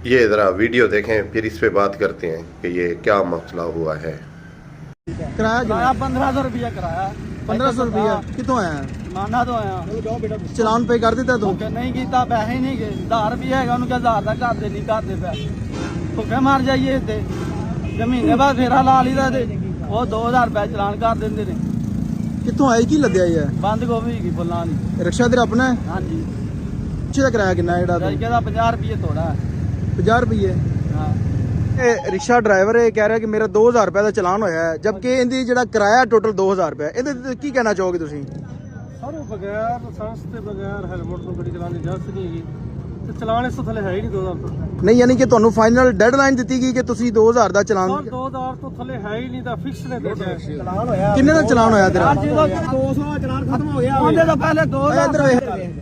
ये ज़रा वीडियो देखें फिर इस पे बात करते हैं कि ये क्या मसला हुआ है। किराया 1500 रुपया किराया। 1500 रुपया कितों आया? माना तो आया चलान पे कर दिता तू? नहीं किया, पैसे ही नहीं गए। 1000 रुपया है उन्होंने 1000 का कर दे, नहीं कर दे पैसे भुखे मार जाइए इतने महीने बाद फेरा ला ली था वो 2000 रुपया चलान कर देंगे ने। कितों आया? की लद्या है बंद गोभी की बोलना नहीं। रिक्शा तेरा अपना है? हाँ जी। पिछे का किराया कितना है? कहता 50 रुपये थोड़ा है। 50 रुपये? हाँ। रिक्शा ड्राइवर है कह रहा है कि मेरा 2000 रुपये का चलान होया है, जबकि इनकी जो किराया टोटल 2000 रुपये। ਇਹਦੇ ਕੀ ਕਹਿਣਾ ਚਾਹੋਗੇ ਤੁਸੀਂ? ਸਰ ਉਹ ਬਗੈਰ ਲਾਇਸੈਂਸ ਤੇ ਬਗੈਰ ਹੈਲਮਟ ਤੋਂ ਗੱਡੀ ਚਲਾਉਣ ਦੀ ਇਜਾਜ਼ਤ ਨਹੀਂ ਹੈਗੀ ਤੇ ਚਲਾਨ ਇਸ ਤੋਂ ਥੱਲੇ ਹੈ ਹੀ ਨਹੀਂ 2000 ਤੋਂ। ਨਹੀਂ ਯਾਨੀ ਕਿ ਤੁਹਾਨੂੰ ਫਾਈਨਲ ਡੈਡਲਾਈਨ ਦਿੱਤੀ ਗਈ ਕਿ ਤੁਸੀਂ 2000 ਦਾ ਚਲਾਨ। ਸਰ 2000 ਤੋਂ ਥੱਲੇ ਹੈ ਹੀ ਨਹੀਂ ਤਾਂ ਫਿਕਸ ਨੇ ਦਿੱਤਾ ਚਲਾਨ ਹੋਇਆ। ਕਿੰਨੇ ਦਾ ਚਲਾਨ ਹੋਇਆ ਤੇਰਾ? 200 ਦਾ ਚਲਾਨ ਖਤਮ ਹੋ ਗਿਆ। ਉਹਦੇ ਤੋਂ ਪਹਿਲੇ 2000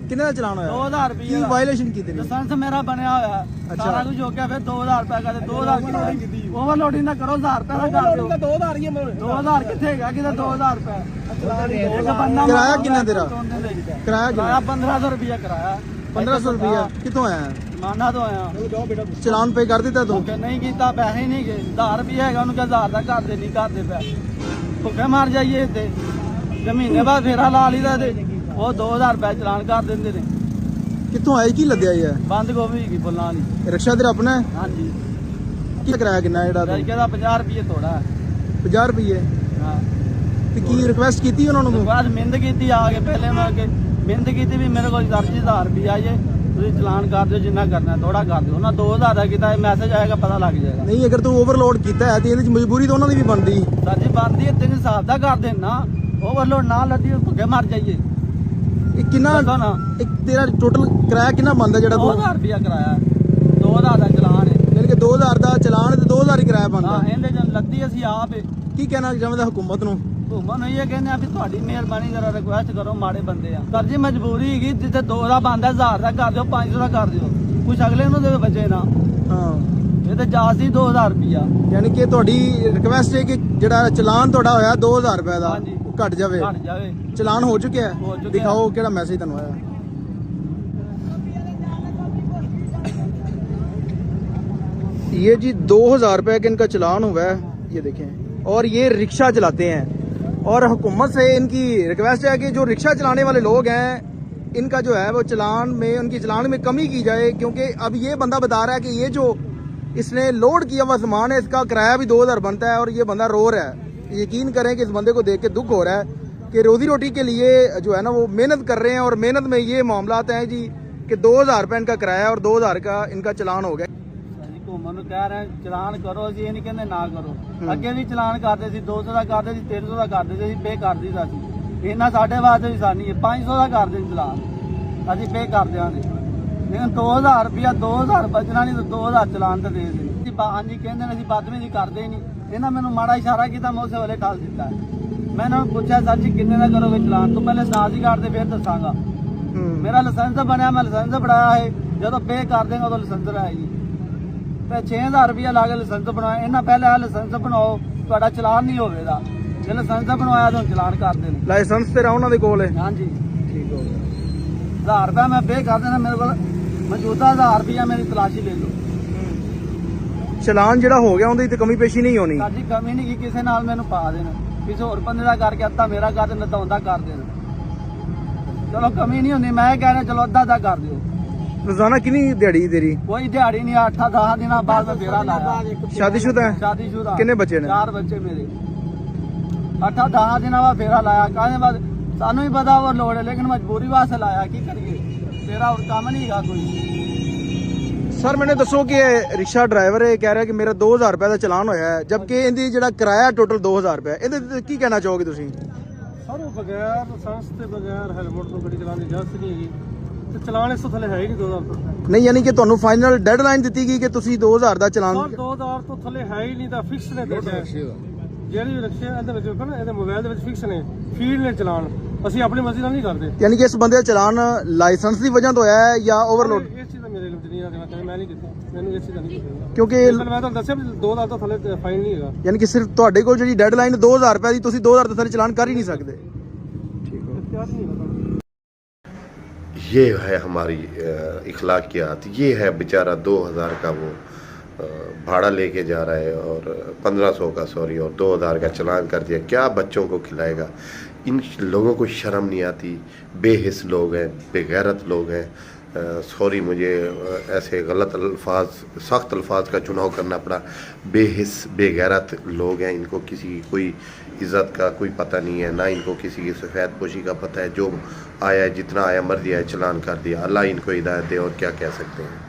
ਕਿੰਨੇ ਦਾ ਚਲਾਨ ਹੋਇਆ? 2000 ਰੁਪਏ ਕੀ ਵਾਇਲੇਸ਼ਨ ਕੀਤੀ ਤੇਰੀ? ਲਾਇਸੈਂਸ ਮੇਰਾ ਬਣਿਆ ਹੋਇਆ ਸਾਰਾ ਕੁਝ ਹੋ ਗਿਆ। ਫਿਰ 2000 ਰੁਪਏ ਕਰਦੇ 2000 ਕੀ ਓਵਰਲੋਡਿੰਗ ਨਾ ਕਰੋ। 1000 ਰੁਪਏ ਦਾ ਕਰ ਦਿਓ। 2000 ਹੀ 2000 ਕਿੱਥੇ ਹੈਗਾ? ਕਿਤੇ 2000 ਰੁਪਏ ਕਿਰਾਇਆ ਕਿੰਨਾ ਤੇਰਾ? ਕਿਰਾਇਆ ਕਿੰਨਾ? 1500 ਰੁਪਇਆ ਕਿਰਾਇਆ। 1500 ਰੁਪਇਆ ਕਿਤੋਂ ਆਇਆ? ਮਾਨਾ ਤੋਂ ਆਇਆ। ਚਲਾਨ ਪੇ ਕਰ ਦਿੱਤਾ ਤੂੰ? ਨਹੀਂ ਕੀਤਾ, ਪੈਸੇ ਹੀ ਨਹੀਂ ਗਏ। 1000 ਰੁਪਏ ਹੈਗਾ ਉਹਨੂੰ 1000 ਦਾ ਕਰ ਦੇ, ਨਹੀਂ ਕਰਦੇ ਪੈਸੇ ਭੁੱਖੇ ਮਾਰ ਜਾਈਏ ਇੱਥੇ ਮਹੀਨੇ ਬਾਅਦ ਫੇਰਾ ਲਾ ਲੀ ਦਾ ਉਹ 2000 ਰੁਪਏ ਚਲਾਨ ਕਰ ਦਿੰਦੇ ਨੇ। ਕਿੱਥੋਂ ਆਇਆ? ਕੀ ਲੱਦਿਆ ਹੈ? ਬੰਦ ਗੋਭੀ ਕੀ ਬੋਲਣਾ ਨਹੀਂ। ਰਿਕਸ਼ਾ ਤੇਰਾ ਆਪਣਾ ਹੈ? ਹਾਂਜੀ। ਕੀ ਕਿਰਾਇਆ ਕਿੰਨਾ ਜਿਹੜਾ? ਕਹਿੰਦਾ 50 ਰੁਪਏ ਥੋੜਾ ਹੈ। 50 ਰੁਪਏ? ਹਾਂ। ਤੇ ਕੀ ਰਿਕੁਐਸਟ ਕੀਤੀ ਉਹਨਾਂ ਨੂੰ? ਬਾਅਦ ਮਿਹਨਤ ਕੀਤੀ ਆ ਕੇ ਪਹਿਲੇ ਮੈਂ ਕਿ ਮਿਹਨਤ ਕੀਤੀ ਵੀ ਮੇਰੇ ਕੋਲ 10,000 ਰੁਪਏ ਆ ਜੇ ਤੁਸੀਂ ਚਲਾਨ ਕਰ ਦਿਓ, ਜਿੰਨਾ ਕਰਨਾ ਥੋੜਾ ਕਰ ਦਿਓ। ਉਹਨਾਂ 2000 ਦਾ ਕੀਤਾ, ਮੈਸੇਜ ਆਏਗਾ ਪਤਾ ਲੱਗ ਜਾਏਗਾ। ਨਹੀਂ ਅਗਰ ਤੂੰ ਓਵਰਲੋਡ ਕੀਤਾ ਹੈ ਤੇ ਇਹਦੇ ਚ ਮਜਬੂਰੀ ਤਾਂ ਉਹਨਾਂ ਦੀ ਵੀ ਬਣਦੀ। ਸਾਡੀ ਬਣਦੀ ਹੈ 3 ਹਿਸਾਬ ਦਾ ਕਰ ਦੇਣਾ। ਓਵਰਲੋਡ ਨਾ ਲੱਦੀ ਭੁੱਖੇ ਮਰ ਜਾਈਏ। ਇਹ ਕਿੰਨਾ ਨਾ ਇੱਕ ਤੇਰਾ ਟੋਟਲ ਕਿਰਾਇਆ ਕਿੰਨਾ ਬਣਦਾ ਜਿਹੜਾ 2000 ਰੁਪਇਆ ਕਿਰਾਇਆ? 2000 ਦਾ ਚਲਾਨ ਹੈ। ਯਾਨੀ ਕਿ 2000 ਦਾ ਚਲਾਨ ਤੇ 2000 ਹੀ ਕਿਰਾਇਆ ਬਣਦਾ। ਹਾਂ, ਇਹਦੇ ਚ ਲੱਦੀ ਅਸੀਂ ਆਪ ਕੀ ਕਹਿਣਾ ਚਾਹੁੰਦਾ ਹੁਕੂਮਤ ਨੂੰ? ਘੁੰਮਣ ਨੂੰ ਇਹ ਕਹਿੰਦੇ ਆ ਵੀ ਤੁਹਾਡੀ ਮਿਹਰਬਾਨੀ ਜਰਾ ਰਿਕੁਐਸਟ ਕਰੋ, ਮਾੜੇ ਬੰਦੇ ਆ। ਸਰ ਜੀ ਮਜਬੂਰੀ ਹੈਗੀ, ਜਿੱਥੇ 2 ਦਾ ਬਣਦਾ 1000 ਦਾ ਕਰ ਦਿਓ, 500 ਦਾ ਕਰ ਦਿਓ, ਕੁਛ ਅਗਲੇ ਨੂੰ ਦੇ ਬਚੇ ਨਾ। ਹਾਂ, ਇਹ ਤੇ ਜਾਸਤੀ 2000 ਰੁਪਇਆ। ਯਾਨੀ ਕਿ ਤੁਹਾਡੀ ਰਿਕਵੈਸਟ ਹੈ ਕਿ ਜਿਹੜਾ ਚਲਾਨ ਤੁਹਾਡਾ ਹੋਇਆ 2000 ਰੁਪਏ ਦਾ ਹਾਂਜੀ। ਉਹ ਘਟ ਜਾਵੇ। ਘਟ ਜਾਵੇ। ਚਲਾਨ ਹੋ ਚੁੱਕਿਆ ਹੋ ਹੈ? ਚੁੱਕਿਆ। ਦਿਖਾਓ ਕਿਹੜਾ ਮੈਸੇਜ ਤੁਹਾਨੂੰ ਆਇਆ। ये जी 2000 रुपए का इनका चलान हुआ है, ये देखें। और ये रिक्शा चलाते हैं और हुकूमत से इनकी रिक्वेस्ट है कि जो रिक्शा चलाने वाले लोग हैं इनका जो है वो चलान में, उनकी चलान में कमी की जाए। क्योंकि अब ये बंदा बता रहा है कि ये जो इसने लोड किया हुआ सामान है इसका किराया भी 2000 बनता है और ये बंदा रो रहा है। यकीन करें कि इस बंदे को देख के दुख हो रहा है कि रोजी रोटी के लिए जो है ना वो मेहनत कर रहे हैं और मेहनत में ये मामला हैं जी कि 2000 रुपये इनका किराया और 2000 का इनका चलान हो गया। ਘੁੰਮਣ ਨੂੰ ਕਹਿ ਰਹੇ ਚਲਾਨ ਕਰੋ, ਅਸੀਂ ਇਹ ਨਹੀਂ ਕਹਿੰਦੇ ਨਾ ਕਰੋ। ਅੱਗੇ ਵੀ ਚਲਾਨ ਕਰਦੇ ਸੀ, 200 ਦਾ ਕਰਦੇ ਸੀ, 300 ਦਾ ਕਰਦੇ ਸੀ, ਅਸੀਂ ਪੇ ਕਰ ਦਿੱਤਾ ਸੀ। ਇਹਨਾਂ ਸਾਡੇ ਵਾਸਤੇ ਵੀ ਸਾਨੀ ਹੈ 500 ਦਾ ਕਰਦੇ ਸੀ ਚਲਾਨ, ਅਸੀਂ ਪੇ ਕਰ ਦਿਆਂਗੇ। ਲੇਕਿਨ 2000 ਰੁਪਇਆ 2000 ਬਚਣਾ ਨਹੀਂ ਤਾਂ 2000 ਚਲਾਨ ਤਾਂ ਦੇ ਦੇ। ਹਾਂਜੀ ਕਹਿੰਦੇ ਨੇ ਅਸੀਂ ਬਦਤਮੀਜ਼ੀ ਕਰਦੇ ਹੀ ਨਹੀਂ। ਇਹਨਾਂ ਮੈਨੂੰ ਮਾੜਾ ਇਸ਼ਾਰਾ ਕੀਤਾ, ਮੈਂ ਉਸੇ ਵੇਲੇ ਠਾਲ ਦਿੱਤਾ। ਮੈਂ ਇਹਨਾਂ ਨੂੰ ਪੁੱਛਿਆ ਸਰ ਜੀ ਕਿੰਨੇ ਦਾ ਕਰੋਗੇ ਚਲਾਨ? ਤੋਂ ਪਹਿਲੇ ਸਨਾਜ਼ੀ ਕਾਰਡ ਤੇ ਫਿਰ ਦੱਸਾਂਗਾ। ਮੇਰਾ ਲਾਇਸੈਂਸ ਤਾਂ ਬਣਿਆ, ਮੈਂ ਲਾਇਸੈਂਸ ਬਣਾਇਆ ਹੈ। ਜਦੋਂ ਪੇ ਕਰ ਦੇਗਾ ਉਦੋਂ ਲਾਇਸੈਂਸ ਆਏਗੀ। ਤੇ 6000 ਰੁਪਇਆ ਲਾ ਕੇ ਲਾਇਸੈਂਸ ਬਣਾਇਆ। ਇਹਨਾਂ ਪਹਿਲੇ ਆ ਲਾਇਸੈਂਸ ਬਣਾਓ, ਤੁਹਾਡਾ ਚਲਾਨ ਨਹੀਂ ਹੋਵੇਗਾ। ਜੇ ਲਾਇਸੈਂਸ ਬਣਵਾਇਆ ਤਾਂ ਚਲਾਨ ਕਰ ਦੇਣ। ਲਾਇਸੈਂਸ ਤੇਰਾ ਉਹਨਾਂ ਦੇ ਕੋਲ ਹੈ? ਹਾਂਜੀ। ਠੀਕ ਹੋ ਗਿਆ। 1000 ਰੁਪਇਆ ਮੈਂ ਪੇ ਕਰ ਦੇਣਾ। ਮੇਰੇ ਕੋਲ ਮੌਜੂਦਾ 1000 ਰੁਪਇਆ ਮੇਰੀ ਤਲਾਸ਼ੀ ਲੈ ਲਓ। ਚਲਾਨ ਜਿਹੜਾ ਹੋ ਗਿਆ ਉਹਦੀ ਤੇ ਕਮੀ ਪੇਸ਼ੀ ਨਹੀਂ ਹੋਣੀ। ਸਾਡੀ ਕਮੀ ਨਹੀਂ ਕੀ, ਕਿਸੇ ਨਾਲ ਮੈਨੂੰ ਪਾ ਦੇਣਾ, ਕਿਸੇ ਹੋਰ ਬੰਦੇ ਦਾ ਕਰਕੇ ਅੱਧਾ ਮੇਰਾ ਕਰ ਦੇਣਾ, ਤਾਂ ਉਹਦਾ ਕਰ ਦੇਣਾ। ਚਲੋ ਕਮੀ ਨਹੀਂ ਹੁੰਦੀ, ਮੈਂ ਕਹਿ ਰਿਹਾ ਚਲੋ ਅੱਧਾ ਦਾ ਕਰ ਦਿਓ। रोजाना कितनी दिहाड़ी तेरी? कोई दिहाड़ी नहीं, 8-10 दिनों बाद में फेरा लाया। शादीशुदा है? शादीशुदा। कितने बच्चे ने? 4 बच्चे मेरे। 8-10 दिनों बाद फेरा लाया। कहने बाद सानू ही पता वो लोड है, लेकिन मजबूरी वास्ते लाया, की करिए, फेरा और काम नहीं है कोई। सर मैंने दसो कि रिक्शा ड्राइवर है कह रहा है कि मेरा 2000 रुपए का चलान होया है, जबकि इनकी ਜਿਹੜਾ ਕਿਰਾਇਆ ਟੋਟਲ 2000 ਰੁਪਏ। ਇਹਦੇ ਕੀ ਕਹਿਣਾ ਚਾਹੋਗੇ ਤੁਸੀਂ? ਸਰ ਉਹ ਬਗੈਰ ਲਾਇਸੈਂਸ ਤੇ ਬਗੈਰ ਹੈਲਮਟ ਤੋਂ ਗੱਡੀ ਚਲਾਉਣ ਦੀ ਇਜਾਜ਼ਤ ਨਹੀਂ ਹੈਗੀ ਤੇ ਚਲਾਨ ਇਸ ਤੋਂ ਥੱਲੇ ਹੈ ਹੀ ਨਹੀਂ 2000 ਤੋਂ। ਨਹੀਂ ਯਾਨੀ ਕਿ ਤੁਹਾਨੂੰ ਫਾਈਨਲ ਡੈਡਲਾਈਨ ਦਿੱਤੀ ਗਈ ਕਿ ਤੁਸੀਂ 2000 ਦਾ ਚਲਾਨ। ਸਰ 2000 ਤੋਂ ਥੱਲੇ ਹੈ ਹੀ ਨਹੀਂ ਤਾਂ ਫਿਕਸ ਨੇ ਦਿੱਤਾ। ਜਿਹੜੀ ਰਿਕਸ਼ੇ ਇਹਦੇ ਵਿੱਚ ਵੇਖੋ ਨਾ, ਇਹਦੇ ਮੋਬਾਈਲ ਦੇ ਵਿੱਚ ਫਿਕਸ ਨੇ, ਫੀਡ ਨੇ ਚਲਾਨ। ਅਸੀਂ ਆਪਣੀ ਮਰਜ਼ੀ ਨਾਲ ਨਹੀਂ ਕਰਦੇ। ਯਾਨੀ ਕਿ ਇਸ ਬੰਦੇ ਦਾ ਚਲਾਨ ਲਾਇਸੈਂਸ ਦੀ ਵਜ੍ਹਾ ਤੋਂ ਹੋਇਆ ਹੈ ਜਾਂ ਓਵਰਲੋਡ? ਇਸ ਚੀਜ਼ ਦਾ ਮੇਰੇ ਇਲਮ 'ਚ ਨਹੀਂ ਆ, ਮੈਂ ਨਹੀਂ ਕੀਤਾ, ਮੈਨੂੰ ਇਸ ਚੀਜ਼ ਦਾ ਨਹੀਂ ਪਤਾ। ਕਿਉਂਕਿ ਮੈਂ ਤੁਹਾਨੂੰ ਦੱਸਿਆ ਵੀ 2000 ਤੋਂ ਥੱਲੇ ਫਾਈਨ ਨਹੀਂ ਹੈਗਾ। ਯਾਨੀ ਕਿ ਸਿਰਫ ਤੁਹਾਡੇ ਕੋਲ ਜਿਹੜੀ ਡੈਡਲਾਈਨ 2000 ਰੁਪਏ ਦੀ, ਤੁਸੀਂ 2000 ਤੋਂ ਥੱਲੇ ਚਲਾਨ ਕਰ ਹੀ ਨਹੀਂ ਸਕਦੇ। ਠੀਕ ਹੋ। ये है हमारी इखलाकियात। ये है बेचारा 2000 का वो भाड़ा लेके जा रहा है और 1500 का सॉरी और 2000 का चालान कर दिया। क्या बच्चों को खिलाएगा? इन लोगों को शर्म नहीं आती? बेहिस लोग हैं, बेगैरत लोग हैं। सॉरी, मुझे ऐसे गलत अल्फाज, सख्त अल्फाज का चुनाव करना पड़ा। बेहिस बेगैरत लोग हैं, इनको किसी की कोई इज़्ज़त का कोई पता नहीं है, ना इनको किसी की सफ़ेद पोशी का पता है। जो आया जितना आया मर्जी आया चालान कर दिया। अल्लाह इनको हिदायत दे, और क्या कह सकते हैं।